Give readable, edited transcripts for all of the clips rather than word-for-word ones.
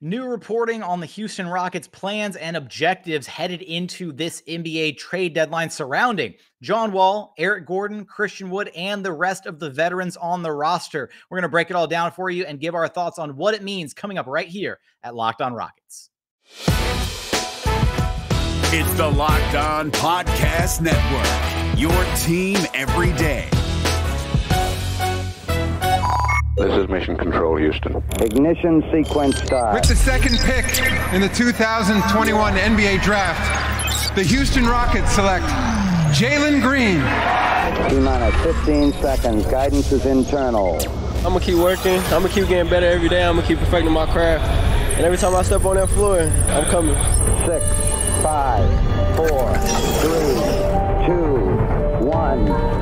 New reporting on the Houston Rockets' plans and objectives headed into this NBA trade deadline surrounding John Wall, Eric Gordon, Christian Wood, and the rest of the veterans on the roster. We're going to break it all down for you and give our thoughts on what it means coming up right here at Locked On Rockets. It's the Locked On Podcast Network, your team every day. This is Mission Control, Houston. Ignition sequence start. With the second pick in the 2021 NBA Draft, the Houston Rockets select Jalen Green. T-minus 15 seconds. Guidance is internal. I'm going to keep working. I'm going to keep getting better every day. I'm going to keep perfecting my craft. And every time I step on that floor, I'm coming. 6, 5, 4, 3, 2, 1.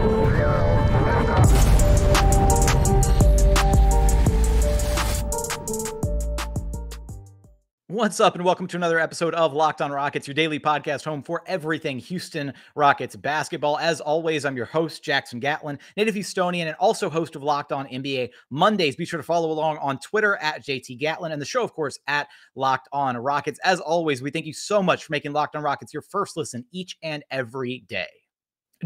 What's up, and welcome to another episode of Locked On Rockets, your daily podcast home for everything Houston Rockets basketball. As always, I'm your host, Jae'Sean Gatlin, native Houstonian, and also host of Locked On NBA Mondays. Be sure to follow along on Twitter at JT Gatlin, and the show, of course, at Locked On Rockets. As always, we thank you so much for making Locked On Rockets your first listen each and every day.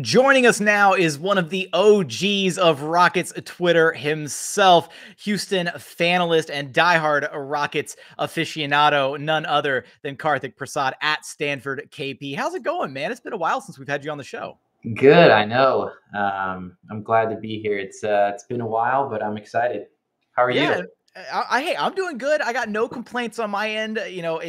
Joining us now is one of the OGs of Rockets Twitter himself, Houston fanalist and diehard Rockets aficionado, none other than Karthik Prasad at Stanford KP. How's it going, man? It's been a while since we've had you on the show. Good, I know. I'm glad to be here. It's been a while, but I'm excited. How are you? Hey, I'm doing good. I got no complaints on my end. You know,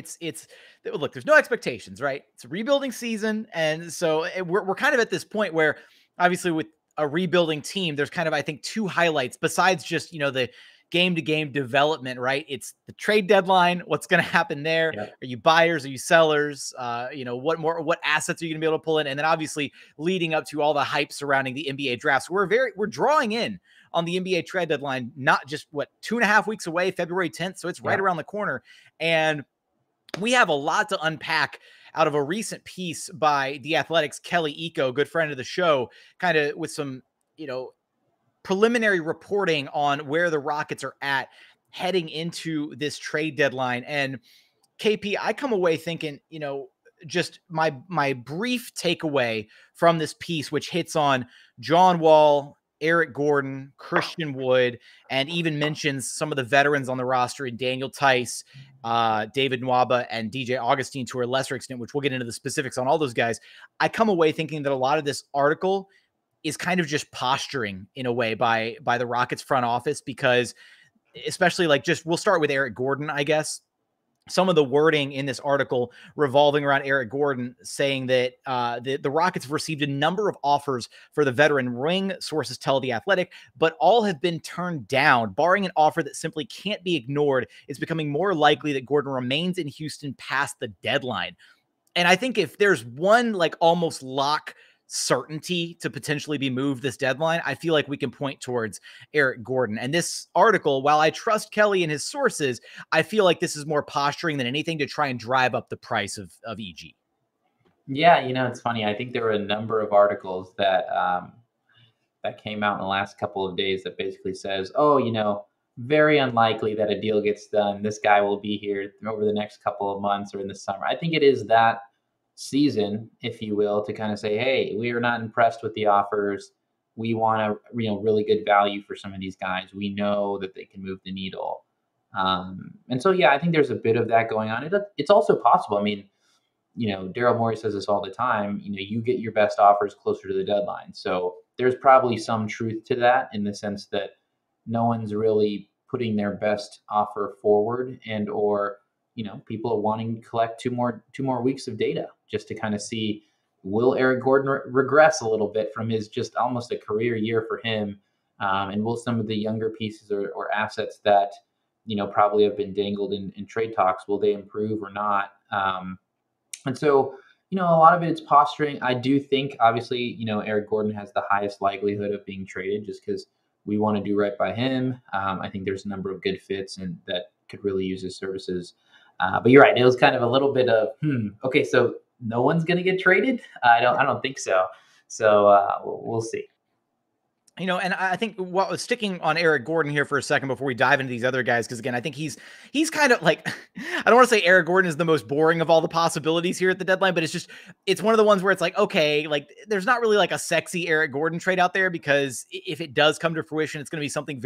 look, there's no expectations, right? It's a rebuilding season. And so we're kind of at this point where obviously with a rebuilding team, there's kind of, I think, two highlights besides just, you know, the game-to-game development, right? It's the trade deadline. What's going to happen there? Yep. Are you buyers? Are you sellers? You know, what assets are you going to be able to pull in? And then obviously leading up to all the hype surrounding the NBA draft. So we're drawing in on the NBA trade deadline, not just 2.5 weeks away, February 10th. So it's right around the corner. And we have a lot to unpack out of a recent piece by The Athletic's Kelly Iko, good friend of the show, kind of with some, you know, preliminary reporting on where the Rockets are at heading into this trade deadline. And KP, I come away thinking, you know, just my brief takeaway from this piece, which hits on John Wall, Eric Gordon, Christian Wood, and even mentions some of the veterans on the roster in Daniel Tice, David Nwaba, and DJ Augustine to a lesser extent, which we'll get into the specifics on all those guys. I come away thinking that a lot of this article is kind of just posturing in a way by the Rockets front office, because especially we'll start with Eric Gordon, I guess. Some of the wording in this article revolving around Eric Gordon saying that the Rockets have received a number of offers for the veteran ring, sources tell The Athletic, but all have been turned down. Barring an offer that simply can't be ignored, it's becoming more likely that Gordon remains in Houston past the deadline. And I think if there's one almost lock certainty to potentially be moved this deadline, I feel like we can point towards Eric Gordon. And this article, while I trust Kelly and his sources, I feel like this is more posturing than anything to try and drive up the price of EG. Yeah, you know, it's funny. I think there were a number of articles that that came out in the last couple of days that basically says, oh, you know, very unlikely that a deal gets done. This guy will be here over the next couple of months or in the summer. I think it is that season, if you will, to kind of say, hey, we are not impressed with the offers. We want a really good value for some of these guys. We know that they can move the needle. And so, yeah, I think there's a bit of that going on. It's also possible. I mean, you know, Daryl Morey says this all the time, you know, you get your best offers closer to the deadline. So there's probably some truth to that in the sense that no one's really putting their best offer forward, and or you know, people are wanting to collect two more weeks of data just to kind of see, will Eric Gordon regress a little bit from his just almost a career year for him? And will some of the younger pieces or assets that, you know, probably have been dangled in trade talks, will they improve or not? And so, you know, a lot of it is posturing. I do think, obviously, you know, Eric Gordon has the highest likelihood of being traded just because we want to do right by him. I think there's a number of good fits and that could really use his services. But you're right. It was kind of a little bit of, okay, so no one's going to get traded? I don't think so. So we'll see. You know, and I think sticking on Eric Gordon here for a second before we dive into these other guys, because again, I think he's kind of don't want to say Eric Gordon is the most boring of all the possibilities here at the deadline, but it's one of the ones where it's like, okay, like there's not really like a sexy Eric Gordon trade out there, because if it does come to fruition, it's going to be something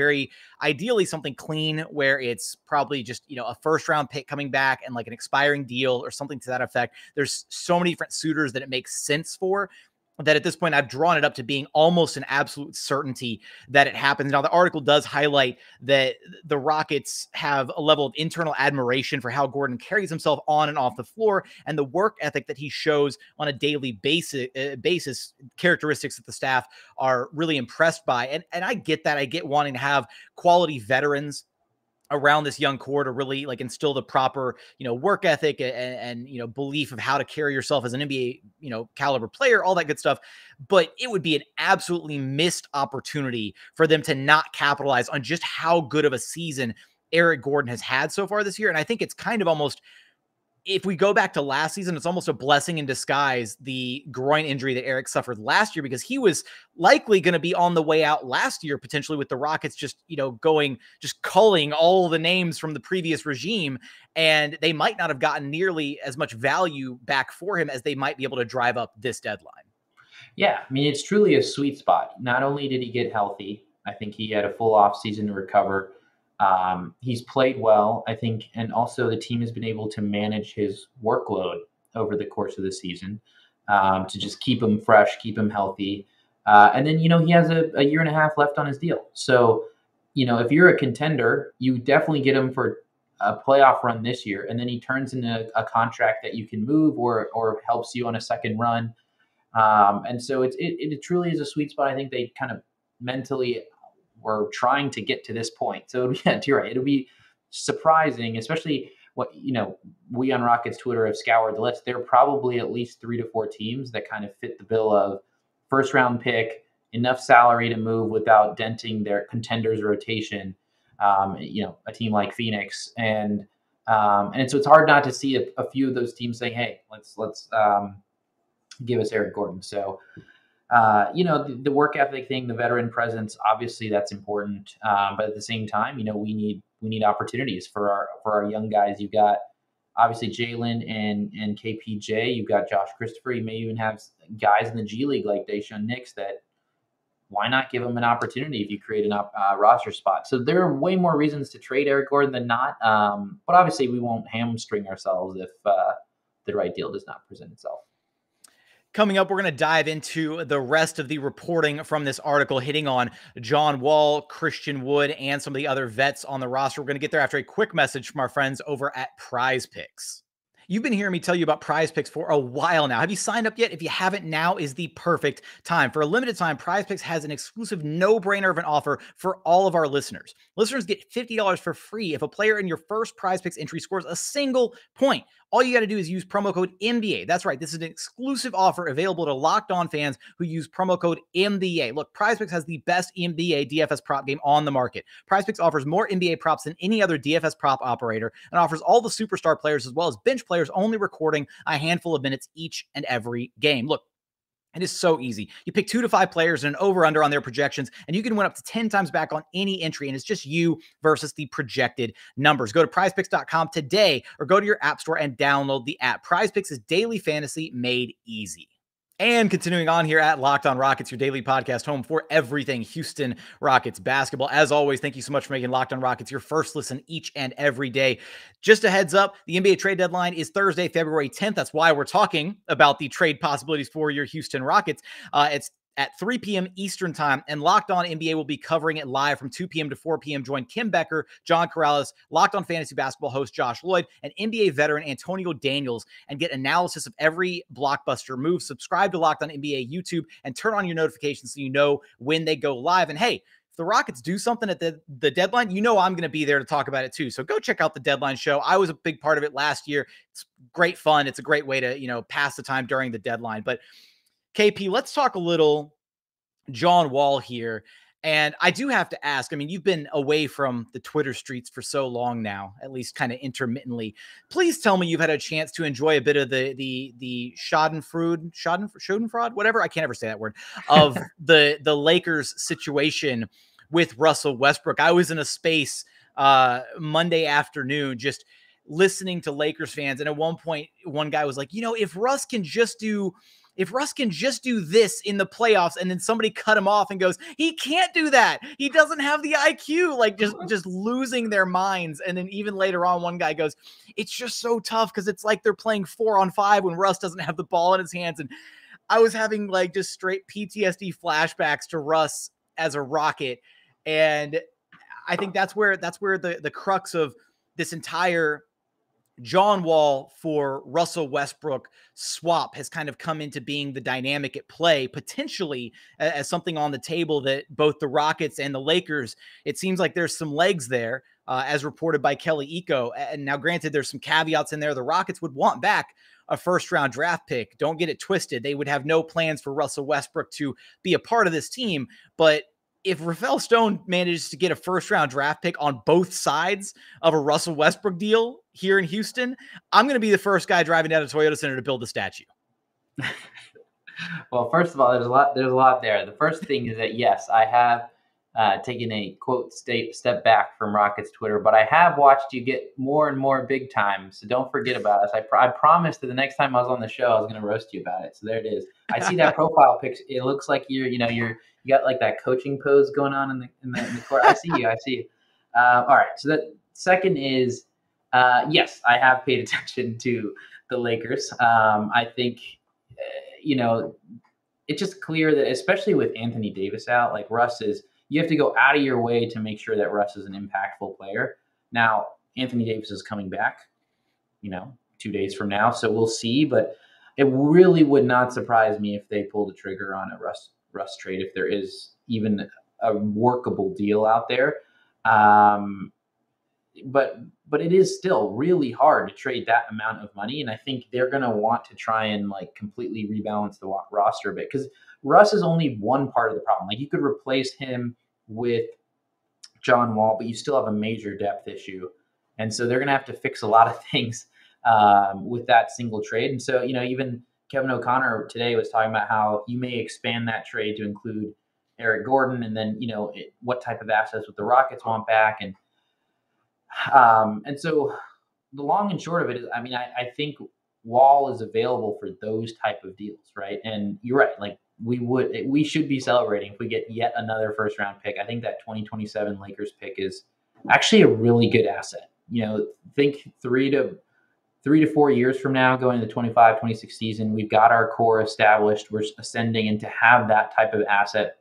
ideally something clean, where it's probably just, a first round pick coming back and like an expiring deal or something to that effect. There's so many different suitors that it makes sense for, that at this point I've drawn it up to being almost an absolute certainty that it happens. Now, the article does highlight that the Rockets have a level of internal admiration for how Gordon carries himself on and off the floor, and the work ethic that he shows on a daily basis, characteristics that the staff are really impressed by. And I get that. I get wanting to have quality veterans around this young core to really like instill the proper, work ethic and belief of how to carry yourself as an NBA, caliber player, all that good stuff. But it would be an absolutely missed opportunity for them to not capitalize on just how good of a season Eric Gordon has had so far this year. And I think it's kind of almost, if we go back to last season, it's almost a blessing in disguise, the groin injury that Eric suffered last year, because he was likely going to be on the way out last year, potentially with the Rockets just culling all the names from the previous regime. And they might not have gotten nearly as much value back for him as they might be able to drive up this deadline. Yeah. I mean, it's truly a sweet spot. Not only did he get healthy, I think he had a full off season to recover. He's played well, I think, and also the team has been able to manage his workload over the course of the season to just keep him fresh, keep him healthy. And then, he has a year and a half left on his deal. So, if you're a contender, you definitely get him for a playoff run this year, and then he turns into a contract that you can move or helps you on a second run. And so it truly is a sweet spot. I think they kind of mentally were trying to get to this point. So yeah, you're right. It'll be surprising, especially we on Rockets Twitter have scoured the list. There are probably at least 3 to 4 teams that kind of fit the bill of first round pick, enough salary to move without denting their contenders rotation. A team like Phoenix and so it's hard not to see a few of those teams saying, hey, let's give us Eric Gordon. So, the work ethic thing, the veteran presence, obviously that's important. But at the same time, we need opportunities for our young guys. You've got obviously Jalen and KPJ. You've got Josh Christopher. You may even have guys in the G League like Jae'Sean that why not give them an opportunity if you create a roster spot? So there are way more reasons to trade Eric Gordon than not. But obviously we won't hamstring ourselves if the right deal does not present itself. Coming up, we're going to dive into the rest of the reporting from this article, hitting on John Wall, Christian Wood, and some of the other vets on the roster. We're going to get there after a quick message from our friends over at Prize Picks. You've been hearing me tell you about Prize Picks for a while now. Have you signed up yet? If you haven't, now is the perfect time. For a limited time, Prize Picks has an exclusive no-brainer of an offer for all of our listeners. Listeners get $50 for free if a player in your first Prize Picks entry scores a single point. All you got to do is use promo code NBA. That's right. This is an exclusive offer available to Locked On fans who use promo code NBA. Look, PrizePicks has the best NBA DFS prop game on the market. PrizePicks offers more NBA props than any other DFS prop operator and offers all the superstar players as well as bench players only recording a handful of minutes each and every game. Look, it is so easy. You pick 2 to 5 players and an over-under on their projections, and you can win up to 10 times back on any entry, and it's just you versus the projected numbers. Go to prizepicks.com today or go to your app store and download the app. PrizePicks is daily fantasy made easy. And continuing on here at Locked On Rockets, your daily podcast home for everything Houston Rockets basketball. As always, thank you so much for making Locked On Rockets your first listen each and every day. Just a heads up, the NBA trade deadline is Thursday, February 10th. That's why we're talking about the trade possibilities for your Houston Rockets. It's at 3 p.m. Eastern time, and Locked On NBA will be covering it live from 2 p.m. to 4 p.m. Join Kim Becker, John Corrales, Locked On Fantasy Basketball host Josh Lloyd, and NBA veteran Antonio Daniels, and get analysis of every blockbuster move. Subscribe to Locked On NBA YouTube and turn on your notifications so you know when they go live. And hey, if the Rockets do something at the deadline, I'm going to be there to talk about it too. So go check out the Deadline Show. I was a big part of it last year. It's great fun. It's a great way to, pass the time during the deadline. But KP, let's talk a little John Wall here. And I do have to ask, you've been away from the Twitter streets for so long now, at least kind of intermittently. Please tell me you've had a chance to enjoy a bit of the Schadenfreude, whatever. I can't ever say that word, of the Lakers situation with Russell Westbrook. I was in a space Monday afternoon just listening to Lakers fans. And at one point, one guy was like, if Russ can just do this in the playoffs, and then somebody cut him off and goes, he can't do that. He doesn't have the IQ, like just losing their minds. And then even later on, one guy goes, it's just so tough because it's like they're playing 4-on-5 when Russ doesn't have the ball in his hands. And I was having like just straight PTSD flashbacks to Russ as a Rocket. And I think that's where the crux of this entire John Wall for Russell Westbrook swap has kind of come into being the dynamic at play, potentially as something on the table that both the Rockets and the Lakers, it seems like there's some legs there, as reported by Kelly Iko. And now granted, there's some caveats in there. The Rockets would want back a first-round draft pick. Don't get it twisted. They would have no plans for Russell Westbrook to be a part of this team. But if Rafael Stone manages to get a first-round draft pick on both sides of a Russell Westbrook deal here in Houston, I'm going to be the first guy driving down to Toyota Center to build a statue. Well, first of all, there's a lot there. The first thing is that, yes, I have taken a quote step back from Rockets Twitter, but I have watched you get more and more big time. So don't forget about us. I promised that the next time I was on the show, I was going to roast you about it. So there it is. I see that profile picture. It looks like you got like that coaching pose going on in the court. I see you. All right. So the second is, yes, I have paid attention to the Lakers. I think, it's just clear that, especially with Anthony Davis out, like you have to go out of your way to make sure that Russ is an impactful player. Now, Anthony Davis is coming back, 2 days from now. So we'll see, but it really would not surprise me if they pull the trigger on a Russ trade, if there is even a workable deal out there. But it is still really hard to trade that amount of money. And I think they're going to want to try and like completely rebalance the roster a bit, because Russ is only one part of the problem. Like, you could replace him with John Wall, but you still have a major depth issue. And so they're going to have to fix a lot of things with that single trade. And so, even Kevin O'Connor today was talking about how you may expand that trade to include Eric Gordon, and then, what type of assets would the Rockets want back. And so the long and short of it is, I think Wall is available for those type of deals, right? And you're right. Like, we should be celebrating if we get yet another first round pick. I think that 2027 Lakers pick is actually a really good asset. Think 3 to 4 years from now, going into the 25-26 season, we've got our core established. We're ascending, and to have that type of asset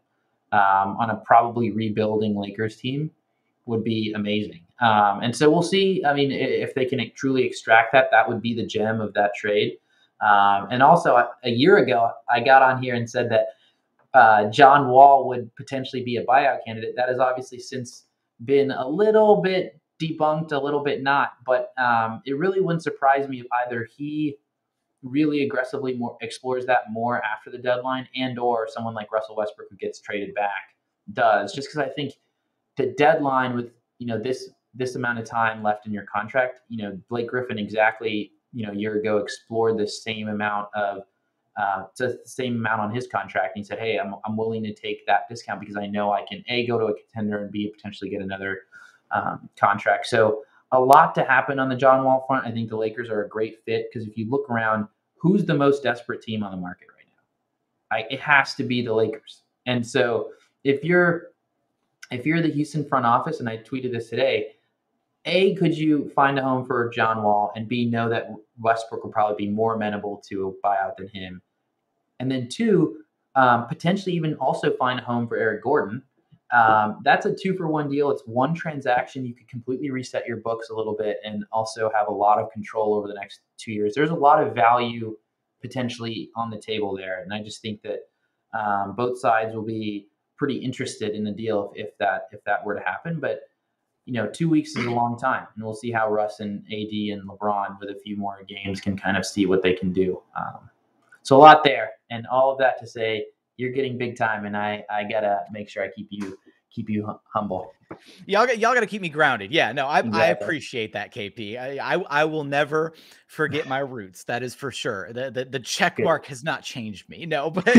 on a probably rebuilding Lakers team would be amazing. And so we'll see. If they can truly extract that would be the gem of that trade. And also, a year ago, I got on here and said that John Wall would potentially be a buyout candidate. That has obviously since been a little bit debunked, a little bit not. But it really wouldn't surprise me if either he really aggressively explores that more after the deadline, and or someone like Russell Westbrook, who gets traded back, does. Just because I think the deadline with this amount of time left in your contract, Blake Griffin exactly a year ago explored the same amount of the same amount on his contract, and he said, hey, I'm willing to take that discount because I know I can A, go to a contender, and B, potentially get another contract. So a lot to happen on the John Wall front. I think the Lakers are a great fit, because if you look around, who's the most desperate team on the market right now? It has to be the Lakers. And so if you're the Houston front office, and I tweeted this today, A, could you find a home for John Wall, and B, know that Westbrook will probably be more amenable to a buyout than him? And then 2, potentially even also find a home for Eric Gordon. That's a 2-for-1 deal. It's one transaction. You could completely reset your books a little bit and also have a lot of control over the next 2 years. There's a lot of value potentially on the table there. And I just think that both sides will be pretty interested in the deal if that were to happen. But 2 weeks is a long time, and we'll see how Russ and AD and LeBron, with a few more games, can kind of see what they can do. So a lot there, and all of that to say, you're getting big time, and I gotta make sure I keep you humble. Y'all got to keep me grounded. Yeah, no, I appreciate that, KP. I will never forget my roots. That is for sure. The check mark has not changed me. No, but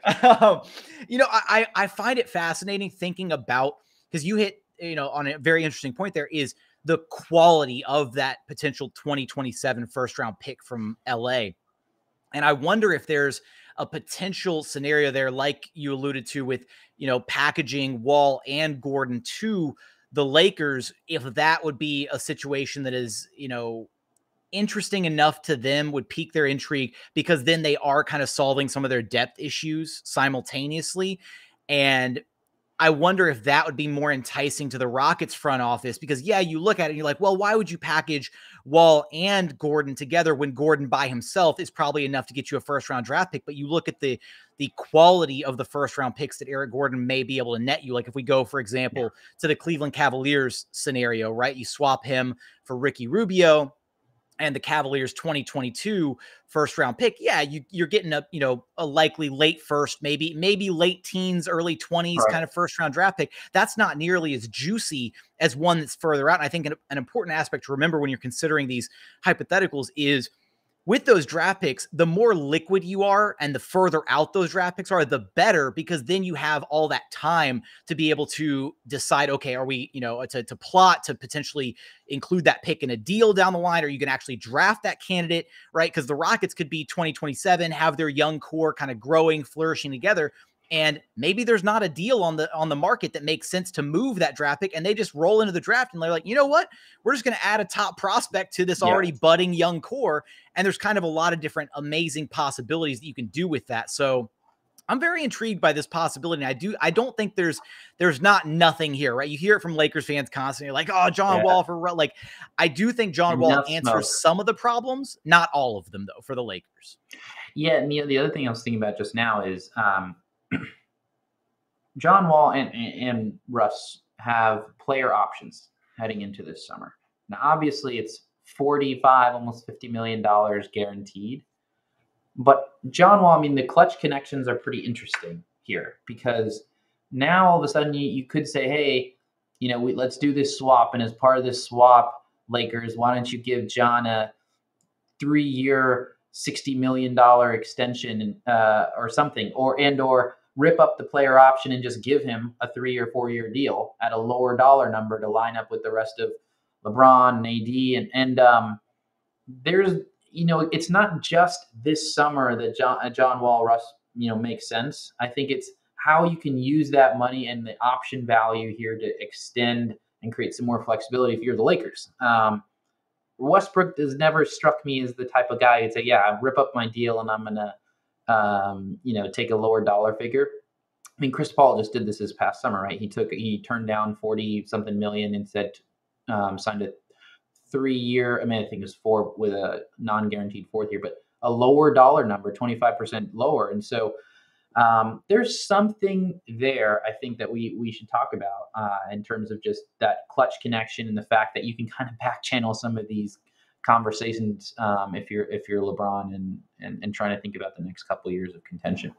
I find it fascinating thinking about, because you hit on a very interesting point there, is the quality of that potential 2027 first round pick from LA. And I wonder if there's a potential scenario there, like you alluded to with, packaging Wall and Gordon to the Lakers, if that would be a situation that is, interesting enough to them, would pique their intrigue, because then they are kind of solving some of their depth issues simultaneously. And I wonder if that would be more enticing to the Rockets front office, because you look at it and you're like, well, why would you package Wall and Gordon together when Gordon by himself is probably enough to get you a first round draft pick? But you look at the quality of the first round picks that Eric Gordon may be able to net you. Like if we go, for example, to the Cleveland Cavaliers scenario, right? You swap him for Ricky Rubio and the Cavaliers 2022 first round pick. You're getting a likely late first, maybe late teens, early 20s kind of first round draft pick. That's not nearly as juicy as one that's further out. And I think an important aspect to remember when you're considering these hypotheticals is, with those draft picks, the more liquid you are and the further out those draft picks are, the better, because then you have all that time to be able to decide, okay, are we, to plot to potentially include that pick in a deal down the line, or you can actually draft that candidate, right? Because the Rockets could be 2027, have their young core kind of growing, flourishing together. And maybe there's not a deal on the market that makes sense to move that draft pick, and they just roll into the draft and they're like, you know what? We're just going to add a top prospect to this already budding young core. And there's kind of a lot of different amazing possibilities that you can do with that. So I'm very intrigued by this possibility. And I don't think there's not nothing here, right? You hear it from Lakers fans constantly, like, oh, John Wall I do think John Wall answers some of the problems, not all of them though, for the Lakers. Yeah. And the other thing I was thinking about just now is, John Wall and Russ have player options heading into this summer. Now, obviously, it's $45, almost $50 million guaranteed. But John Wall, the clutch connections are pretty interesting here, because now all of a sudden you could say, hey, let's do this swap. And as part of this swap, Lakers, why don't you give John a 3-year, $60 million extension or something, or rip up the player option and just give him a 3 or 4 year deal at a lower dollar number to line up with the rest of LeBron and AD. And there's, it's not just this summer that John Wall, Russ, makes sense. I think it's how you can use that money and the option value here to extend and create some more flexibility if you're the Lakers. Westbrook has never struck me as the type of guy who'd say, yeah, rip up my deal and I'm going to, take a lower dollar figure. Chris Paul just did this past summer, right? He turned down 40 something million and said, signed a 3-year. I think it was 4 with a non-guaranteed 4th year, but a lower dollar number, 25% lower. And so there's something there, I think, that we should talk about in terms of just that clutch connection and the fact that you can kind of back channel some of these conversations if you're LeBron and trying to think about the next couple of years of contention.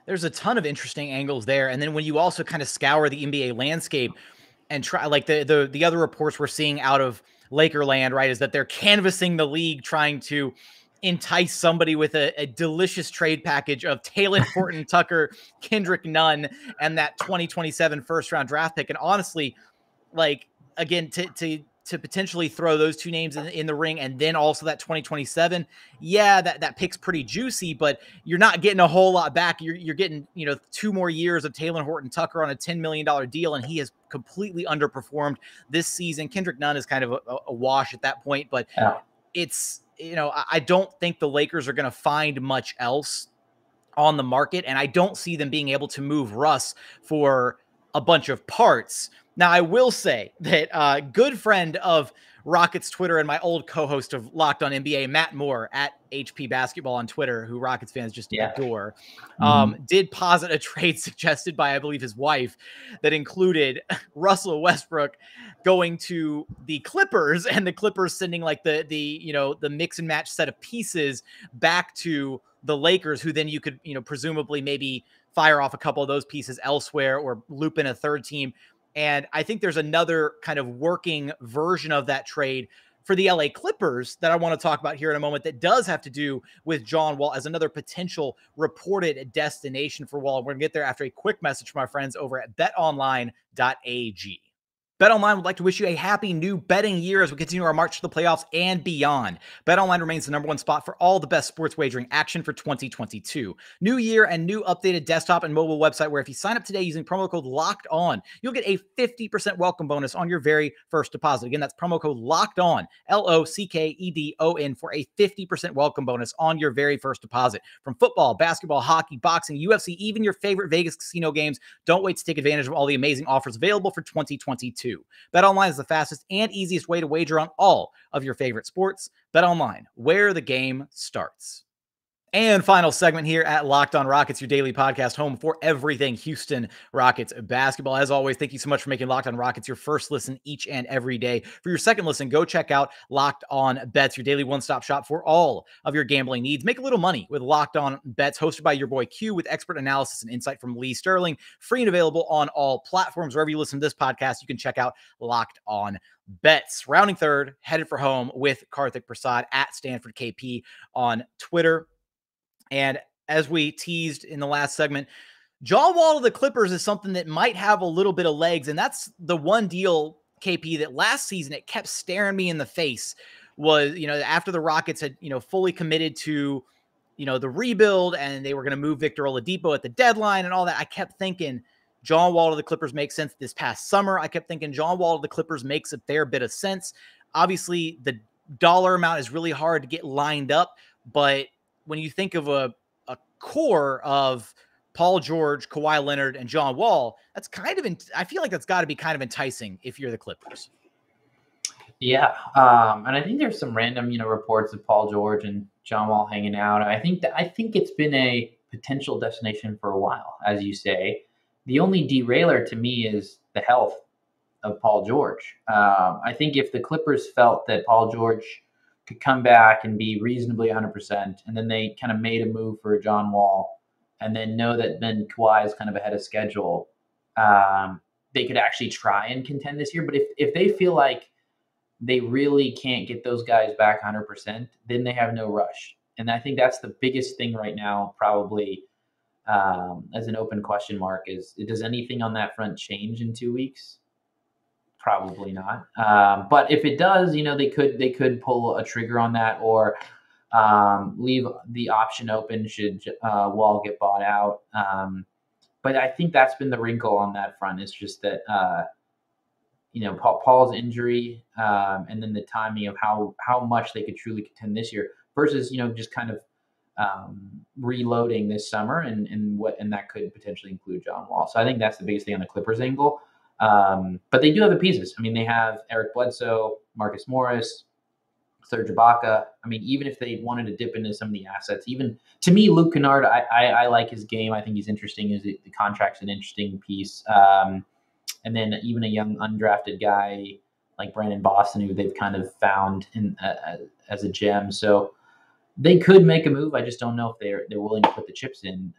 There's a ton of interesting angles there. And then when you also kind of scour the NBA landscape and try, like the other reports we're seeing out of Lakerland, right, is that they're canvassing the league, trying to entice somebody with a delicious trade package of Talen Horton-Tucker, Kendrick Nunn, and that 2027 first round draft pick. And honestly, like, again, to potentially throw those two names in the ring, and then also that 2027, that pick's pretty juicy, but you're not getting a whole lot back. You're getting, 2 more years of Talen Horton-Tucker on a $10 million deal, and he has completely underperformed this season. Kendrick Nunn is kind of a wash at that point, but it's, I don't think the Lakers are going to find much else on the market, and I don't see them being able to move Russ for a bunch of parts. Now, I will say that a good friend of Rockets Twitter and my old co-host of Locked on NBA, Matt Moore at HP Basketball on Twitter, who Rockets fans just adore, did posit a trade suggested by, I believe, his wife that included Russell Westbrook going to the Clippers, and the Clippers sending like the mix and match set of pieces back to the Lakers, who then you could, presumably maybe fire off a couple of those pieces elsewhere or loop in a third team. And I think there's another kind of working version of that trade for the LA Clippers that I want to talk about here in a moment that does have to do with John Wall as another potential reported destination for Wall. We're going to get there after a quick message from our friends over at betonline.ag. BetOnline would like to wish you a happy new betting year as we continue our march to the playoffs and beyond. BetOnline remains the #1 spot for all the best sports wagering action for 2022. New year and new updated desktop and mobile website where if you sign up today using promo code Locked On, you'll get a 50% welcome bonus on your very first deposit. Again, that's promo code Locked On, LOCKEDON, for a 50% welcome bonus on your very first deposit. From football, basketball, hockey, boxing, UFC, even your favorite Vegas casino games, don't wait to take advantage of all the amazing offers available for 2022. BetOnline is the fastest and easiest way to wager on all of your favorite sports. BetOnline, where the game starts. And final segment here at Locked On Rockets, your daily podcast home for everything Houston Rockets basketball. As always, thank you so much for making Locked On Rockets your first listen each and every day. For your second listen, go check out Locked On Bets, your daily one-stop shop for all of your gambling needs. Make a little money with Locked On Bets, hosted by your boy Q, with expert analysis and insight from Lee Sterling. Free and available on all platforms. Wherever you listen to this podcast, you can check out Locked On Bets. Rounding third, headed for home with Karthik Prasad at Stanford KP on Twitter. And as we teased in the last segment, John Wall to the Clippers is something that might have a little bit of legs. And that's the one deal, KP, that last season it kept staring me in the face was, after the Rockets had, fully committed to, the rebuild and they were going to move Victor Oladipo at the deadline and all that. I kept thinking John Wall to the Clippers makes sense this past summer. I kept thinking John Wall to the Clippers makes a fair bit of sense. Obviously, the dollar amount is really hard to get lined up, but when you think of a core of Paul George, Kawhi Leonard, and John Wall, that's kind of, I feel like that's got to be kind of enticing if you're the Clippers. Yeah. And I think there's some random, reports of Paul George and John Wall hanging out. I think it's been a potential destination for a while, as you say. The only derailer to me is the health of Paul George. I think if the Clippers felt that Paul George could come back and be reasonably 100%, and then they kind of made a move for John Wall, and then know that then Kawhi is kind of ahead of schedule, they could actually try and contend this year. But if they feel like they really can't get those guys back 100%, then they have no rush. And I think that's the biggest thing right now, probably as an open question mark, is does anything on that front change in 2 weeks? Probably not. But if it does, they could pull a trigger on that, or leave the option open should Wall get bought out. But I think that's been the wrinkle on that front. It's just that Paul's injury, and then the timing of how much they could truly contend this year versus just kind of reloading this summer, and that could potentially include John Wall. So I think that's the biggest thing on the Clippers angle. But they do have the pieces. I mean, they have Eric Bledsoe, Marcus Morris, Serge Ibaka. I mean, even if they wanted to dip into some of the assets, even to me, Luke Kennard, I like his game. I think he's interesting. The contract's an interesting piece. And then even a young undrafted guy like Brandon Boston, who they've kind of found as a gem. So they could make a move. I just don't know if they're willing to put the chips in,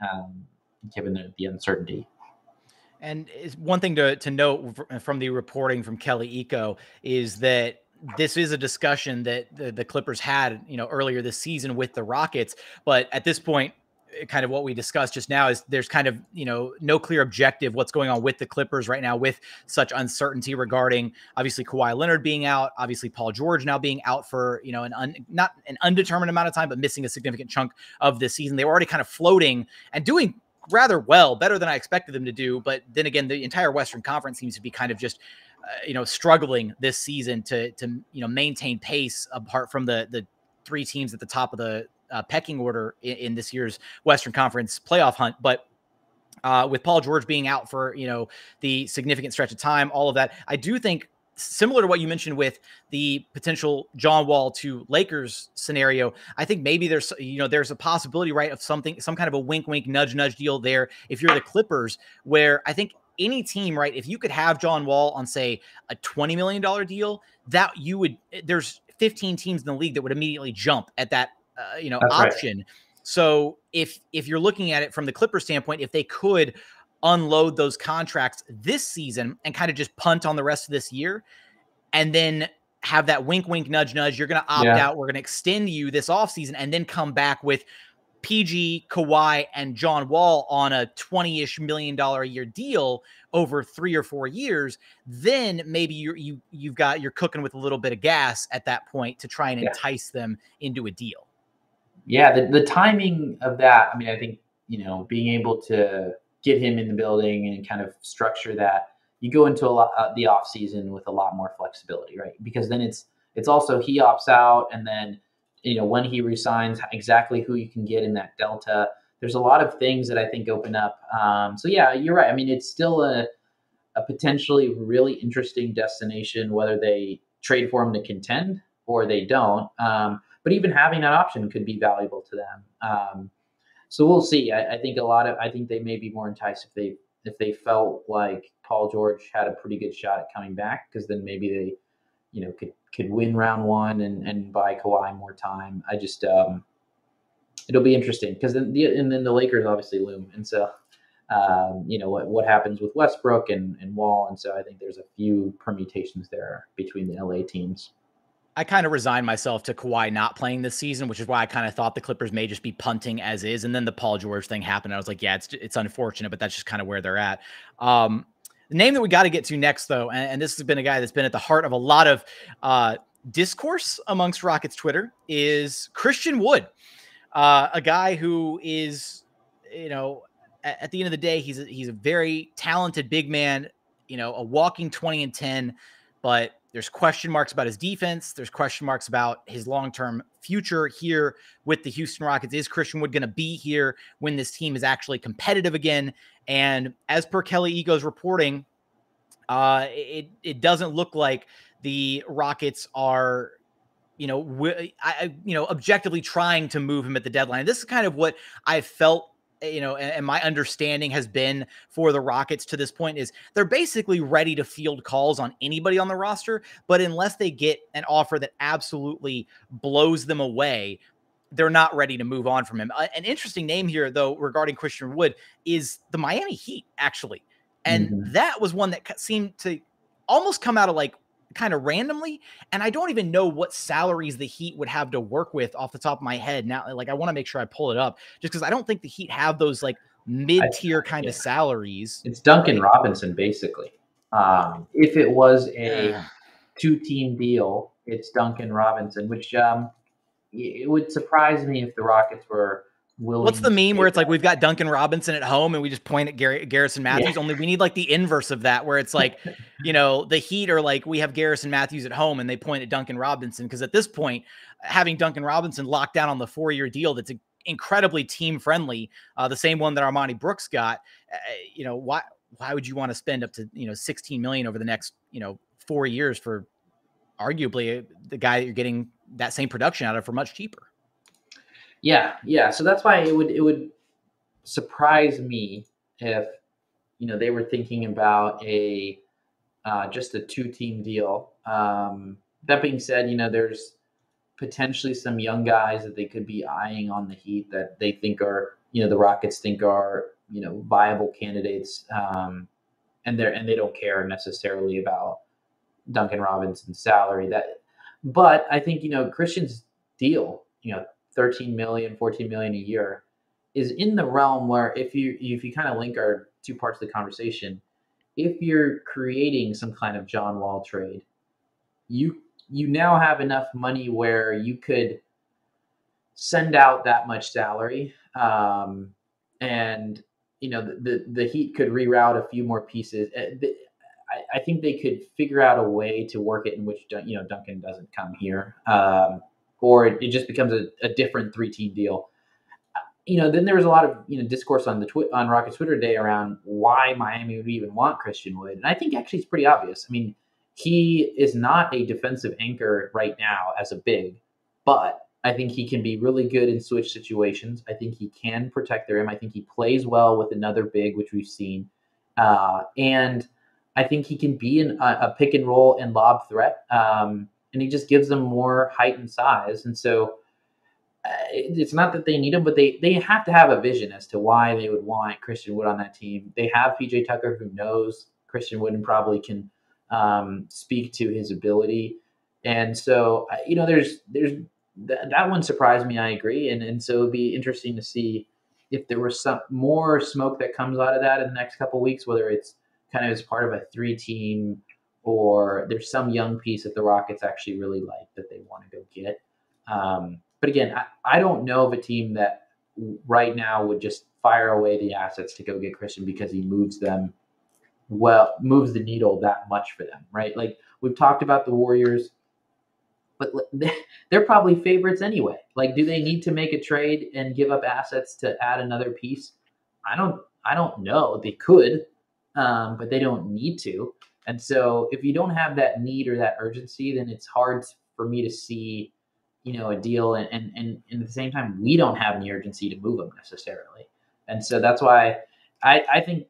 given the uncertainty. And one thing to note from the reporting from Kelly Eco is that this is a discussion that the Clippers had, earlier this season with the Rockets. But at this point, kind of what we discussed just now is there's kind of, no clear objective what's going on with the Clippers right now with such uncertainty regarding obviously Kawhi Leonard being out, obviously Paul George now being out for, not an undetermined amount of time, but missing a significant chunk of this season. They were already kind of floating and doing rather well, better than I expected them to do. But then again, the entire Western Conference seems to be kind of just, struggling this season to maintain pace apart from the three teams at the top of the pecking order in this year's Western Conference playoff hunt. But with Paul George being out for, the significant stretch of time, all of that, I do think, similar to what you mentioned with the potential John Wall to Lakers scenario, I think maybe there's a possibility, right, of some kind of a wink, wink, nudge, nudge deal there. If you're the Clippers, where I think any team, right, if you could have John Wall on, say, a $20 million deal, that there's 15 teams in the league that would immediately jump at that, option. Right. So if you're looking at it from the Clippers standpoint, if they could unload those contracts this season and kind of just punt on the rest of this year, and then have that wink, wink, nudge, nudge, you're going to opt out. We're going to extend you this offseason and then come back with PG, Kawhi, and John Wall on a $20-ish million a year deal over 3 or 4 years, then maybe you're cooking with a little bit of gas at that point to try and entice them into a deal. Yeah, the timing of that, I mean, I think, being able to get him in the building and kind of structure that, you go into the off season with a lot more flexibility, right? Because then it's also he opts out, and then when he resigns, exactly who you can get in that delta. There's a lot of things that I think open up. So yeah, you're right. I mean, it's still a potentially really interesting destination, whether they trade for him to contend or they don't. But even having that option could be valuable to them. So we'll see. I think they may be more enticed if they felt like Paul George had a pretty good shot at coming back, because then maybe they, could win round one and buy Kawhi more time. I just it'll be interesting, because then the Lakers obviously loom, and so what happens with Westbrook and Wall, and so I think there's a few permutations there between the LA teams. I kind of resigned myself to Kawhi not playing this season, which is why I kind of thought the Clippers may just be punting as is. And then the Paul George thing happened. I was like, yeah, it's unfortunate, but that's just kind of where they're at. The name that we got to get to next, though, and this has been a guy that's been at the heart of a lot of discourse amongst Rockets Twitter, is Christian Wood, a guy who is, at the end of the day, he's a very talented big man, a walking 20 and 10, but there's question marks about his defense. There's question marks about his long-term future here with the Houston Rockets. Is Christian Wood going to be here when this team is actually competitive again? And as per Kelly Ego's reporting, it doesn't look like the Rockets are, objectively trying to move him at the deadline. And this is kind of what I felt, and my understanding has been for the Rockets to this point, is they're basically ready to field calls on anybody on the roster, but unless they get an offer that absolutely blows them away, they're not ready to move on from him. An interesting name here, though, regarding Christian Wood is the Miami Heat, actually. And that was one that seemed to almost come out of kind of randomly. And I don't even know what salaries the Heat would have to work with off the top of my head. Now, I want to make sure I pull it up, just because I don't think the Heat have those mid-tier kind of salaries. It's Duncan Robinson, basically. If it was a 2-team deal, it's Duncan Robinson, which it would surprise me if the Rockets were willing. What's the meme where it's we've got Duncan Robinson at home and we just point at Garrison Matthews? Only we need the inverse of that, where it's the Heat are we have Garrison Matthews at home and they point at Duncan Robinson, because at this point, having Duncan Robinson locked down on the 4-year deal that's incredibly team friendly, the same one that Armani Brooks got, why would you want to spend up to $16 million over the next 4 years for arguably the guy that you're getting that same production out of for much cheaper? Yeah. So that's why it would surprise me if they were thinking about just a 2-team deal. That being said, there's potentially some young guys that they could be eyeing on the Heat that they think are, the Rockets think are, viable candidates, and they don't care necessarily about Duncan Robinson's salary. But I think Christian's deal, $13 million, $14 million a year, is in the realm where if you kind of link our two parts of the conversation, if you're creating some kind of John Wall trade, you now have enough money where you could send out that much salary, and the Heat could reroute a few more pieces. I think they could figure out a way to work it in which Duncan doesn't come here, or it just becomes a different 3-team deal. Then there was a lot of discourse on on Rockets Twitter today around why Miami would even want Christian Wood, and I think actually it's pretty obvious. I mean, he is not a defensive anchor right now as a big, but I think he can be really good in switch situations. I think he can protect the rim. I think he plays well with another big, which we've seen, and I think he can be a pick and roll and lob threat, and he just gives them more height and size. And so it's not that they need him, but they have to have a vision as to why they would want Christian Wood on that team. They have PJ Tucker, who knows Christian Wood and probably can speak to his ability. And so there's that one surprised me. I agree, and so it'd be interesting to see if there was some more smoke that comes out of that in the next couple of weeks, whether it's kind of as part of a 3-team or there's some young piece that the Rockets actually really like that they want to go get. But again, I don't know of a team that right now would just fire away the assets to go get Christian because he moves the needle that much for them, right? Like we've talked about the Warriors, but they're probably favorites anyway. Like, do they need to make a trade and give up assets to add another piece? I don't know. They could, but they don't need to. And so if you don't have that need or that urgency, then it's hard for me to see, a deal. And at the same time, we don't have any urgency to move them necessarily. And so that's why I think,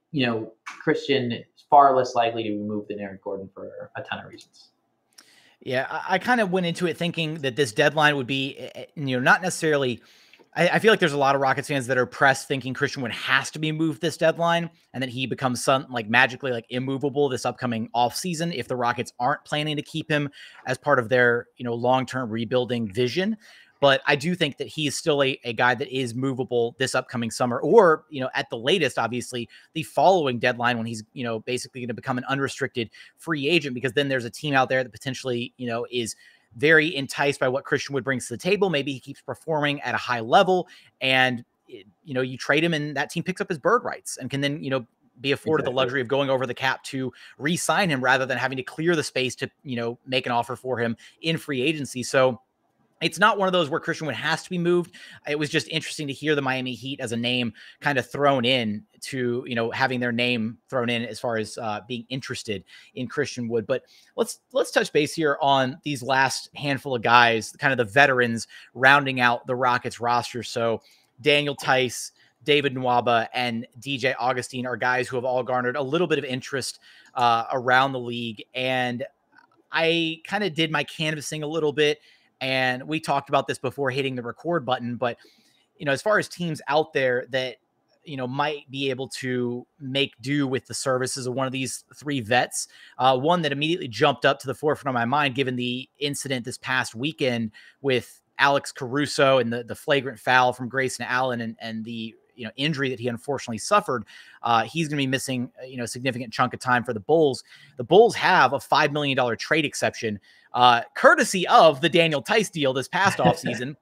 Christian is far less likely to be moved than Aaron Gordon for a ton of reasons. Yeah, I kind of went into it thinking that this deadline would be, not necessarily. I feel like there's a lot of Rockets fans that are pressed thinking Christian Wood has to be moved this deadline and that he becomes magically immovable this upcoming offseason if the Rockets aren't planning to keep him as part of their, long-term rebuilding vision. But I do think that he is still a guy that is movable this upcoming summer or, at the latest, obviously, the following deadline when he's, basically going to become an unrestricted free agent, because then there's a team out there that potentially, is very enticed by what Christian Wood brings to the table. Maybe he keeps performing at a high level and, you trade him and that team picks up his bird rights and can then, be afforded the luxury of going over the cap to re-sign him rather than having to clear the space to, make an offer for him in free agency. So it's not one of those where Christian Wood has to be moved. It was just interesting to hear the Miami Heat as a name kind of thrown in to, having their name thrown in as far as being interested in Christian Wood. But let's touch base here on these last handful of guys, kind of the veterans rounding out the Rockets roster. So Daniel Tice, David Nwaba, and DJ Augustine are guys who have all garnered a little bit of interest around the league. And I kind of did my canvassing a little bit. And we talked about this before hitting the record button, but, as far as teams out there that, might be able to make do with the services of one of these three vets, one that immediately jumped up to the forefront of my mind, given the incident this past weekend with Alex Caruso and the flagrant foul from Grayson Allen and the, injury that he unfortunately suffered. He's going to be missing, a significant chunk of time for the Bulls. The Bulls have a $5 million trade exception, courtesy of the Daniel Tice deal this past offseason,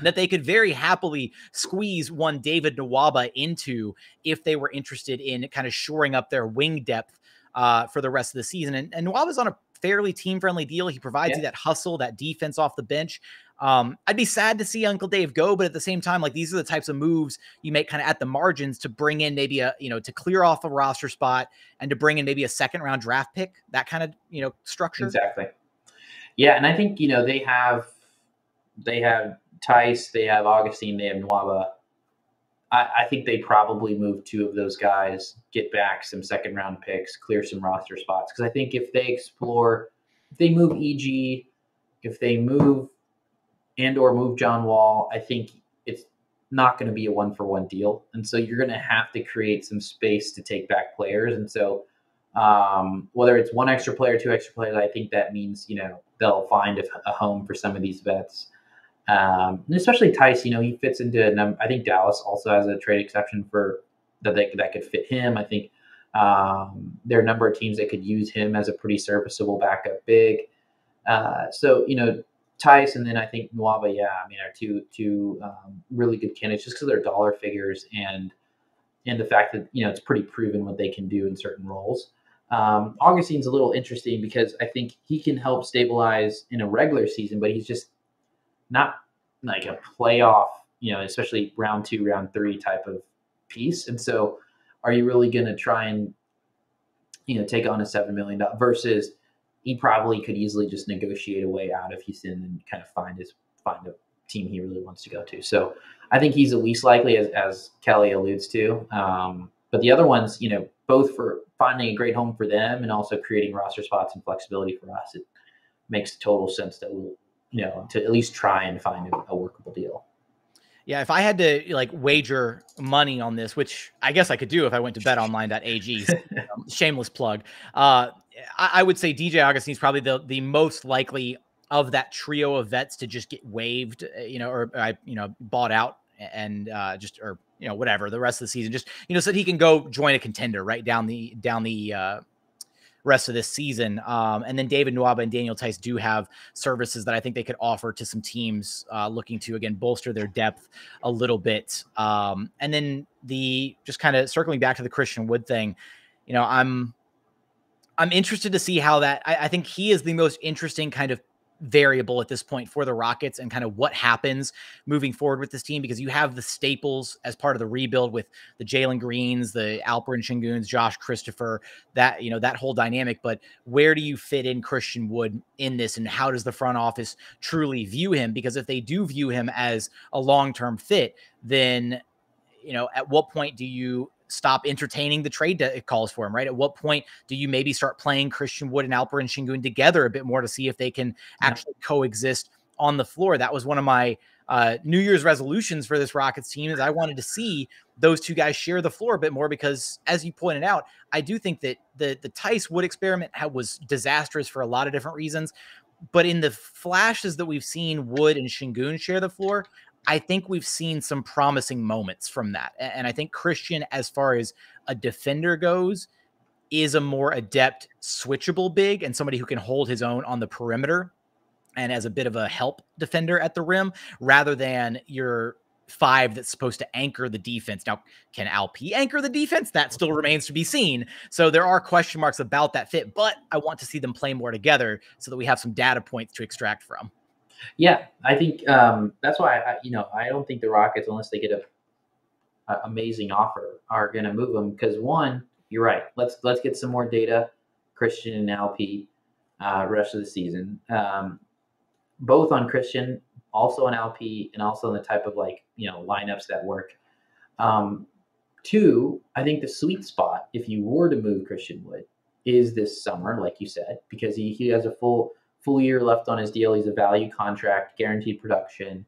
that they could very happily squeeze one David Nwaba into if they were interested in kind of shoring up their wing depth for the rest of the season. And Nwaba's on a fairly team-friendly deal. He provides you that hustle, that defense off the bench. I'd be sad to see Uncle Dave go, but at the same time, these are the types of moves you make kind of at the margins to bring in maybe to clear off a roster spot and to bring in maybe a second-round draft pick, that kind of, structure. Exactly. Yeah, and I think, they have Tice, they have Augustine, they have Nwaba. I think they probably move two of those guys, get back some second-round picks, clear some roster spots. Because I think if they move EG, if they move and/or move John Wall, I think it's not going to be a one-for-one deal. And so you're going to have to create some space to take back players. And so whether it's one extra player, two extra players, I think that means, they'll find a home for some of these vets. And especially Tice, he fits into I think Dallas also has a trade exception for that could fit him. I think there are a number of teams that could use him as a pretty serviceable backup big. So Tice and then I think Nwaba, are two really good candidates just because they're dollar figures and the fact that it's pretty proven what they can do in certain roles. Augustine's a little interesting because I think he can help stabilize in a regular season, but he's just not like a playoff, especially round 2, round 3 type of piece. And so are you really going to try and, take on a $7 million versus he probably could easily just negotiate a way out of Houston and kind of find a team he really wants to go to. So I think he's the least likely as Kelly alludes to. But the other ones, both for finding a great home for them and also creating roster spots and flexibility for us, it makes total sense that we'll, to at least try and find a workable deal. Yeah, if I had to wager money on this, which I guess I could do if I went to betonline.ag, shameless plug, I would say DJ Augustine is probably the most likely of that trio of vets to just get waived, or bought out and whatever the rest of the season, just, so that he can go join a contender right down the rest of this season. And then David Nwaba and Daniel Tice do have services that I think they could offer to some teams looking to, again, bolster their depth a little bit. And then just kind of circling back to the Christian Wood thing, I'm interested to see how that, I think he is the most interesting kind of variable at this point for the Rockets and kind of what happens moving forward with this team, because you have the staples as part of the rebuild with the Jalen Greens, the Alperen Şengün's, Josh Christopher, that whole dynamic. But where do you fit in Christian Wood in this, and how does the front office truly view him? Because if they do view him as a long-term fit, then at what point do you stop entertaining the trade that it calls for him, right? At what point do you maybe start playing Christian Wood and Alperen Şengün together a bit more to see if they can actually coexist on the floor? That was one of my New Year's resolutions for this Rockets team, is I wanted to see those two guys share the floor a bit more, because as you pointed out, I do think that the Tice Wood experiment was disastrous for a lot of different reasons. But in the flashes that we've seen Wood and Şengün share the floor, I think we've seen some promising moments from that. And I think Christian, as far as a defender goes, is a more adept switchable big and somebody who can hold his own on the perimeter and as a bit of a help defender at the rim, rather than your 5 that's supposed to anchor the defense. Now, can LP anchor the defense? That still remains to be seen. So there are question marks about that fit, but I want to see them play more together so that we have some data points to extract from. Yeah, I think that's why I don't think the Rockets, unless they get a amazing offer, are going to move them. Because one, you're right. Let's get some more data, Christian and LP, rest of the season. Both on Christian, also on LP, and also in the type of lineups that work. 2, I think the sweet spot, if you were to move Christian Wood, is this summer, like you said, because he has a full year left on his deal. He's a value contract, guaranteed production,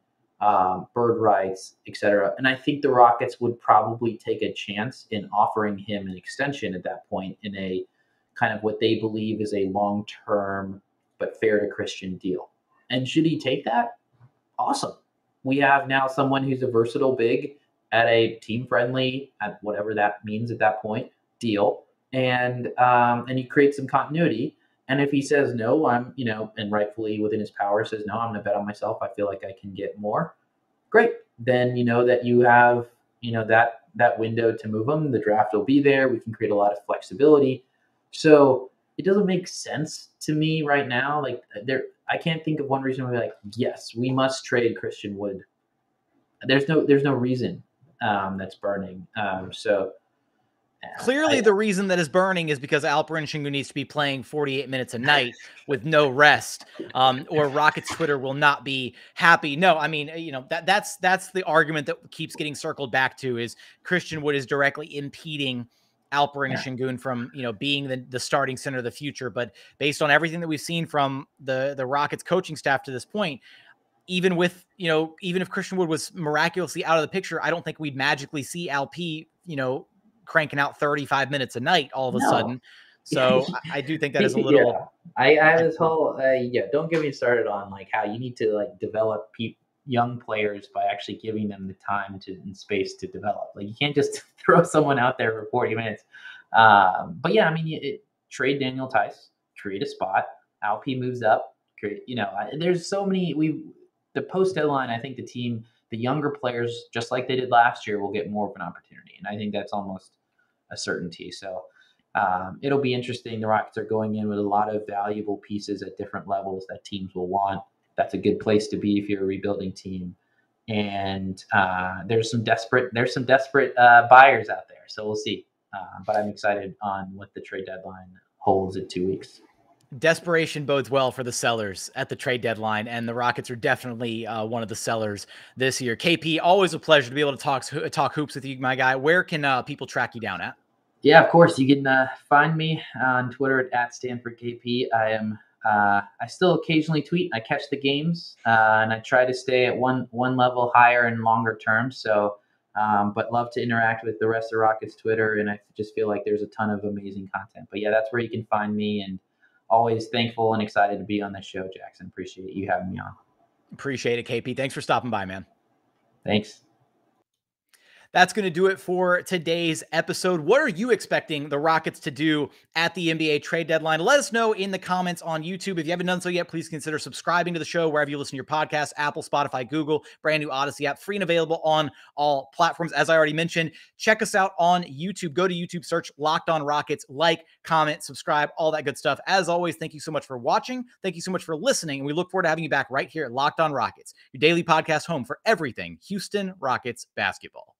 bird rights, etc. And I think the Rockets would probably take a chance in offering him an extension at that point in a kind of what they believe is a long-term but fair to Christian deal. And should he take that? Awesome. We have now someone who's a versatile big at a team-friendly, at whatever that means at that point, deal. And he creates some continuity. And if he says no, and rightfully within his power says no, I'm going to bet on myself, I feel like I can get more. Great. Then you know that you have, that window to move him. The draft will be there. We can create a lot of flexibility. So it doesn't make sense to me right now. I can't think of one reason where we're yes, we must trade Christian Wood. There's no reason that's burning. Clearly, the reason that is burning is because Alperen Şengün needs to be playing 48 minutes a night with no rest, or Rockets Twitter will not be happy. No, I mean, that's the argument that keeps getting circled back to, is Christian Wood is directly impeding Alperen Şengün from, being the starting center of the future. But based on everything that we've seen from the Rockets coaching staff to this point, even if Christian Wood was miraculously out of the picture, I don't think we'd magically see LP, cranking out 35 minutes a night all of a sudden. So I do think that is a little. I have this whole don't get me started on how you need to develop young players by actually giving them the time and space to develop. You can't just throw someone out there for 40 minutes. But yeah, I mean, trade Daniel Tice, create a spot. LP moves up. There's so many. The post deadline, I think the younger players, just like they did last year, will get more of an opportunity, and I think that's almost a certainty. So it'll be interesting. The Rockets are going in with a lot of valuable pieces at different levels that teams will want. That's a good place to be if you're a rebuilding team. And there's some desperate buyers out there. So we'll see. But I'm excited on what the trade deadline holds in 2 weeks. Desperation bodes well for the sellers at the trade deadline, and the Rockets are definitely one of the sellers this year. KP, always a pleasure to be able to talk hoops with you, my guy. Where can people track you down at? Yeah, of course. You can find me on Twitter at StanfordKP. I still occasionally tweet. I catch the games, and I try to stay at one level higher and longer term. So, but love to interact with the rest of Rockets Twitter, and I just feel like there's a ton of amazing content. But yeah, that's where you can find me, and always thankful and excited to be on this show, Jackson. Appreciate you having me on. Appreciate it, KP. Thanks for stopping by, man. Thanks. That's going to do it for today's episode. What are you expecting the Rockets to do at the NBA trade deadline? Let us know in the comments on YouTube. If you haven't done so yet, please consider subscribing to the show wherever you listen to your podcasts, Apple, Spotify, Google, brand new Odyssey app, free and available on all platforms. As I already mentioned, check us out on YouTube. Go to YouTube, search Locked On Rockets, like, comment, subscribe, all that good stuff. As always, thank you so much for watching. Thank you so much for listening. And we look forward to having you back right here at Locked On Rockets, your daily podcast home for everything Houston Rockets basketball.